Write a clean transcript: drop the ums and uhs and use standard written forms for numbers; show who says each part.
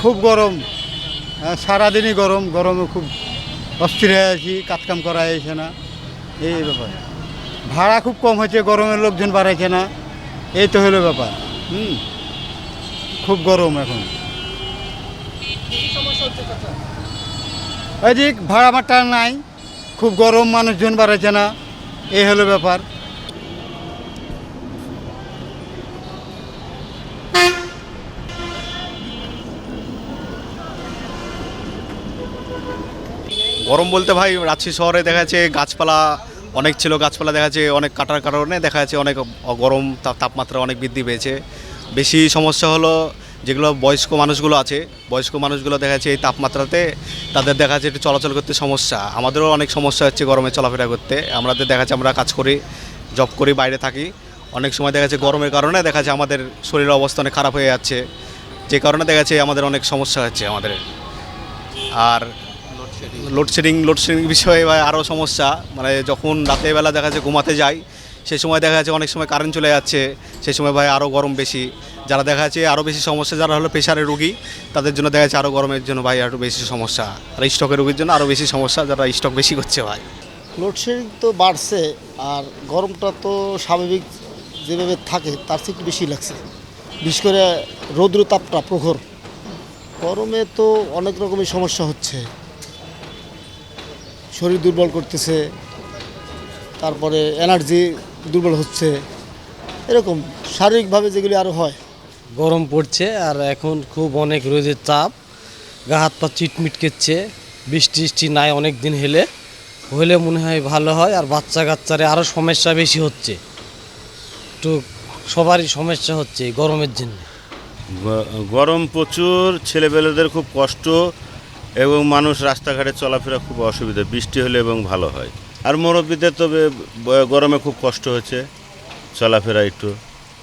Speaker 1: খুব গরম, সারাদিনই গরম, গরমে খুব অস্থির হয়ে আছি, কাজকাম করা যাচ্ছে না, এই ব্যাপার। ভাড়া খুব কম হয়েছে, গরমের লোকজন বাড়াইছে না, এই তো হলো ব্যাপার। খুব গরম এখন। এদিক ভাড়া মারটা নাই, খুব গরম, মানুষজন বাড়াইছে না, এই হলো ব্যাপার।
Speaker 2: গরম বলতে ভাই রাজশাহী শহরে দেখা যাচ্ছে গাছপালা অনেক ছিল, গাছপালা দেখা যাচ্ছে অনেক কাটার কারণে দেখা যাচ্ছে অনেক গরম তাপমাত্রা অনেক বৃদ্ধি পেয়েছে। বেশি সমস্যা হলো যেগুলো বয়স্ক মানুষগুলো আছে, বয়স্ক মানুষগুলো দেখা যাচ্ছে এই তাপমাত্রাতে তাদের দেখা যাচ্ছে একটু চলাচল করতে সমস্যা। আমাদেরও অনেক সমস্যা হচ্ছে গরমে চলাফেরা করতে। আমাদের দেখা যাচ্ছে আমরা কাজ করি, জব করি, বাইরে থাকি, অনেক সময় দেখা যাচ্ছে গরমের কারণে দেখা যাচ্ছে আমাদের শরীরের অবস্থা অনেক খারাপ হয়ে যাচ্ছে, যে কারণে দেখা যাচ্ছে আমাদের অনেক সমস্যা হচ্ছে আমাদের। আর লোডশেডিং বিষয়ে ভাই আরও সমস্যা, মানে যখন রাতের বেলা দেখা যাচ্ছে ঘুমাতে যাই সেই সময় দেখা যাচ্ছে অনেক সময় কারেন্ট চলে যাচ্ছে, সেই সময় ভাই আরও গরম বেশি। যারা দেখা যাচ্ছে আরও বেশি সমস্যা, যারা হলো প্রেশারের রুগী, তাদের জন্য দেখা যাচ্ছে আরও গরমের জন্য ভাই আরও বেশি সমস্যা। আর স্টকের রুগীর জন্য আরও বেশি সমস্যা, যারা স্টক বেশি করছে ভাই।
Speaker 3: লোডশেডিং তো বাড়ছে, আর গরমটা তো স্বাভাবিক যেভাবে থাকে তার থেকে একটু বেশি লাগছে, বিশেষ করে রৌদ্র তাপটা প্রখর। গরমে তো অনেক রকমের সমস্যা হচ্ছে, শরীর দুর্বল করতেছে, তারপরে এনার্জি দুর্বল হচ্ছে, এরকম শারীরিকভাবে যেগুলি আরও হয়।
Speaker 4: গরম পড়ছে আর এখন খুব অনেক রোদের চাপ, গা হাত পা চিটমিট করছে। বৃষ্টি নাই অনেক দিন হলে মনে হয় ভালো হয়। আর বাচ্চা কাচ্চারে আরও সমস্যা বেশি হচ্ছে, একটু সবারই সমস্যা হচ্ছে এই গরমের জন্য।
Speaker 5: গরম প্রচুর, ছেলেপেলেদের খুব কষ্ট এবং মানুষ রাস্তাঘাটে চলাফেরা খুব অসুবিধা, বৃষ্টি হলে এবং ভালো হয়। আর মুরব্বীদের তবে গরমে খুব কষ্ট হচ্ছে চলাফেরা একটু।